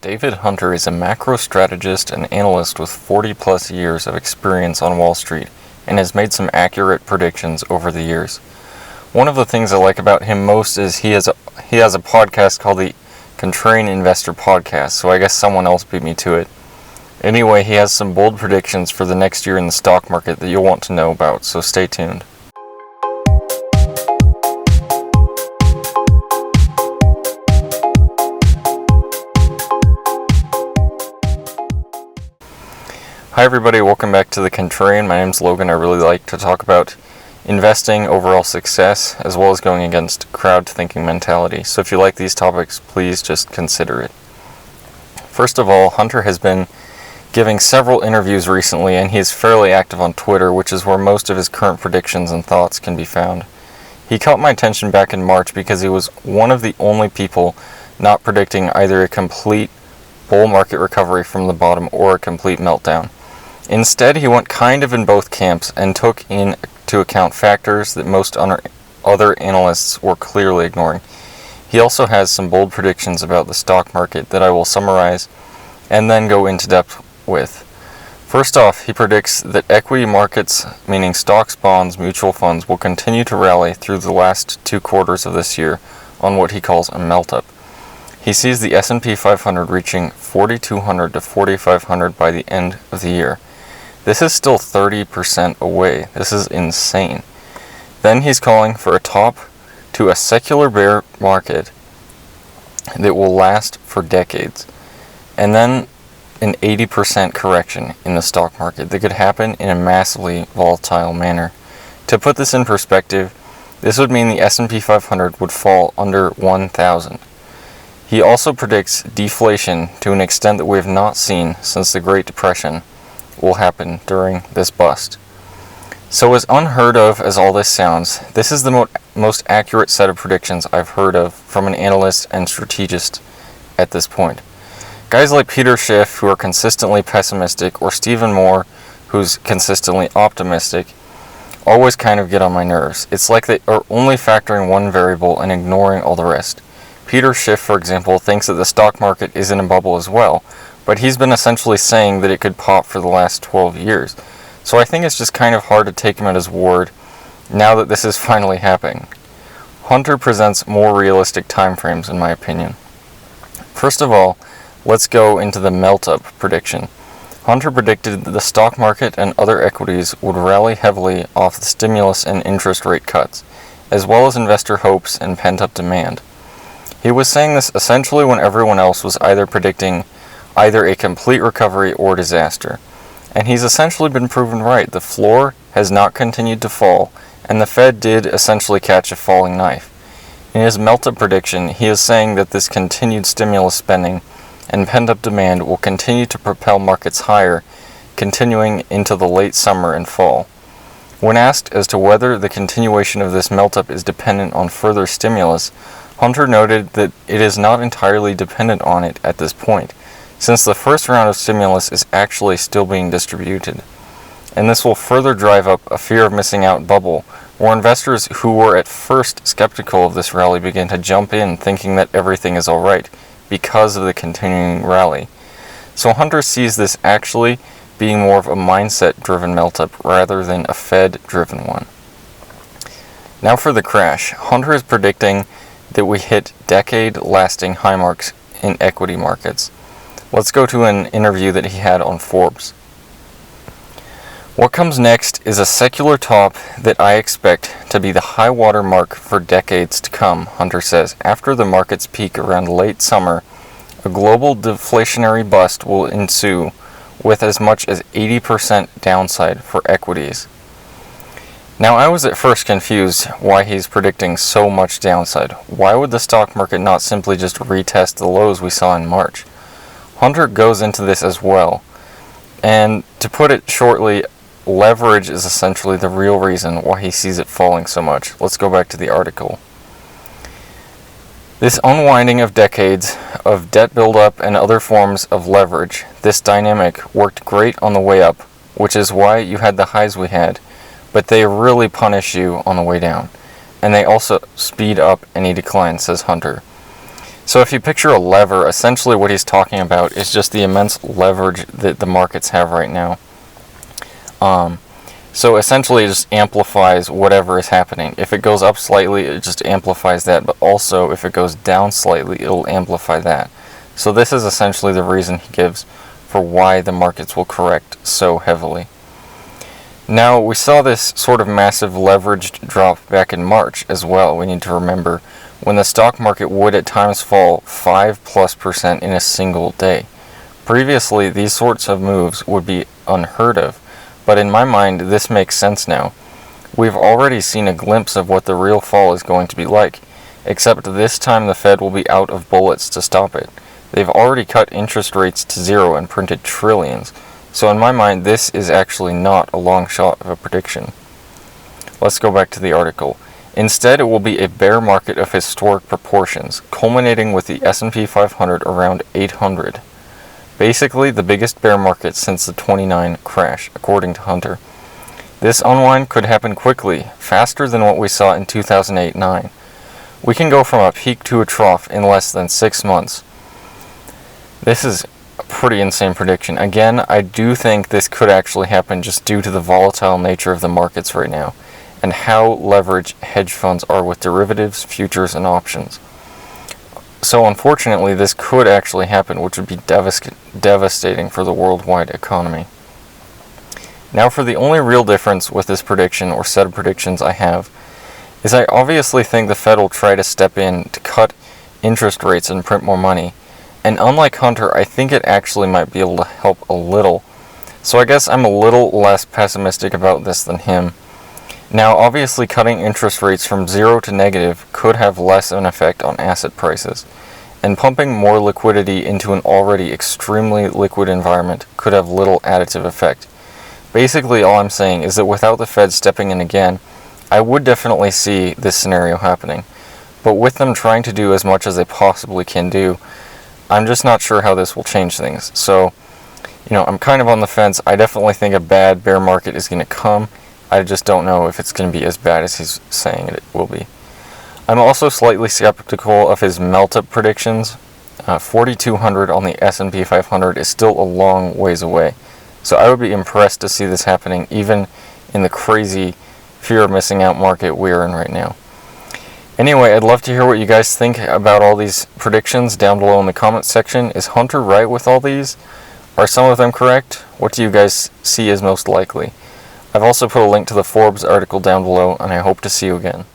David Hunter is a macro strategist and analyst with 40 plus years of experience on Wall Street and has made some accurate predictions over the years. One of the things I like about him most is he has a podcast called the Contrarian Investor Podcast, so I guess someone else beat me to it. Anyway, he has some bold predictions for the next year in the stock market that you'll want to know about, so stay tuned. Hi everybody, welcome back to the Contrarian. My name's Logan. I really like to talk about investing, overall success, as well as going against crowd thinking mentality. So if you like these topics, please just consider it. First of all, Hunter has been giving several interviews recently, and he is fairly active on Twitter, which is where most of his current predictions and thoughts can be found. He caught my attention back in March because he was one of the only people not predicting either a complete bull market recovery from the bottom or a complete meltdown. Instead, he went kind of in both camps and took into account factors that most other analysts were clearly ignoring. He also has some bold predictions about the stock market that I will summarize and then go into depth with. First off, he predicts that equity markets, meaning stocks, bonds, mutual funds, will continue to rally through the last 2 quarters of this year on what he calls a melt-up. He sees the S&P 500 reaching 4,200 to 4,500 by the end of the year. This is still 30% away. This is insane. Then he's calling for a top to a secular bear market that will last for decades. And then an 80% correction in the stock market that could happen in a massively volatile manner. To put this in perspective, this would mean the S&P 500 would fall under 1,000. He also predicts deflation to an extent that we have not seen since the Great Depression will happen during this bust. So as unheard of as all this sounds, this is the most accurate set of predictions I've heard of from an analyst and strategist at this point. Guys like Peter Schiff, who are consistently pessimistic, or Stephen Moore, who's consistently optimistic, always kind of get on my nerves. It's like they are only factoring one variable and ignoring all the rest. Peter Schiff, for example, thinks that the stock market is in a bubble as well, but he's been essentially saying that it could pop for the last 12 years. So I think it's just kind of hard to take him at his word now that this is finally happening. Hunter presents more realistic timeframes, in my opinion. First of all, let's go into the melt-up prediction. Hunter predicted that the stock market and other equities would rally heavily off the stimulus and interest rate cuts, as well as investor hopes and pent-up demand. He was saying this essentially when everyone else was either predicting either a complete recovery or disaster. And he's essentially been proven right. The floor has not continued to fall, and the Fed did essentially catch a falling knife. In his melt-up prediction, he is saying that this continued stimulus spending and pent-up demand will continue to propel markets higher, continuing into the late summer and fall. When asked as to whether the continuation of this melt-up is dependent on further stimulus, Hunter noted that it is not entirely dependent on it at this point, since the first round of stimulus is actually still being distributed. And this will further drive up a fear of missing out bubble, where investors who were at first skeptical of this rally begin to jump in thinking that everything is alright because of the continuing rally. So Hunter sees this actually being more of a mindset-driven melt-up rather than a Fed-driven one. Now for the crash. Hunter is predicting that we hit decade-lasting high marks in equity markets. Let's go to an interview that he had on Forbes. What comes next is a secular top that I expect to be the high water mark for decades to come, Hunter says. After the market's peak around late summer, a global deflationary bust will ensue with as much as 80% downside for equities. Now, I was at first confused why he's predicting so much downside. Why would the stock market not simply just retest the lows we saw in March? Hunter goes into this as well, and to put it shortly, leverage is essentially the real reason why he sees it falling so much. Let's go back to the article. This unwinding of decades of debt buildup and other forms of leverage, this dynamic worked great on the way up, which is why you had the highs we had, but they really punish you on the way down, and they also speed up any decline, says Hunter. So if you picture a lever, essentially what he's talking about is just the immense leverage that the markets have right now. So essentially it just amplifies whatever is happening. If it goes up slightly, it just amplifies that, but also if it goes down slightly, it'll amplify that. So this is essentially the reason he gives for why the markets will correct so heavily. Now, we saw this sort of massive leveraged drop back in March as well, we need to remember, when the stock market would at times fall 5+% in a single day. Previously, these sorts of moves would be unheard of, but in my mind, this makes sense now. We've already seen a glimpse of what the real fall is going to be like, except this time the Fed will be out of bullets to stop it. They've already cut interest rates to zero and printed trillions. So in my mind, this is actually not a long shot of a prediction. Let's go back to the article. Instead, it will be a bear market of historic proportions, culminating with the S&P 500 around 800. Basically, the biggest bear market since the '29 crash, according to Hunter. This unwind could happen quickly, faster than what we saw in 2008-9. We can go from a peak to a trough in less than 6 months. This is a pretty insane prediction. Again, I do think this could actually happen just due to the volatile nature of the markets right now, and how leveraged hedge funds are with derivatives, futures, and options. So unfortunately, this could actually happen, which would be devastating for the worldwide economy. Now for the only real difference with this prediction, or set of predictions I have, is I obviously think the Fed will try to step in to cut interest rates and print more money. And unlike Hunter, I think it actually might be able to help a little. So I guess I'm a little less pessimistic about this than him. Now, obviously, cutting interest rates from zero to negative could have less of an effect on asset prices, and pumping more liquidity into an already extremely liquid environment could have little additive effect. Basically, all I'm saying is that without the Fed stepping in again, I would definitely see this scenario happening. But with them trying to do as much as they possibly can do, I'm just not sure how this will change things. So, I'm kind of on the fence. I definitely think a bad bear market is going to come. I just don't know if it's going to be as bad as he's saying it will be. I'm also slightly skeptical of his melt-up predictions. 4,200 on the S&P 500 is still a long ways away. So I would be impressed to see this happening even in the crazy fear of missing out market we're in right now. Anyway, I'd love to hear what you guys think about all these predictions down below in the comments section. Is Hunter right with all these? Are some of them correct? What do you guys see as most likely? I've also put a link to the Forbes article down below, and I hope to see you again.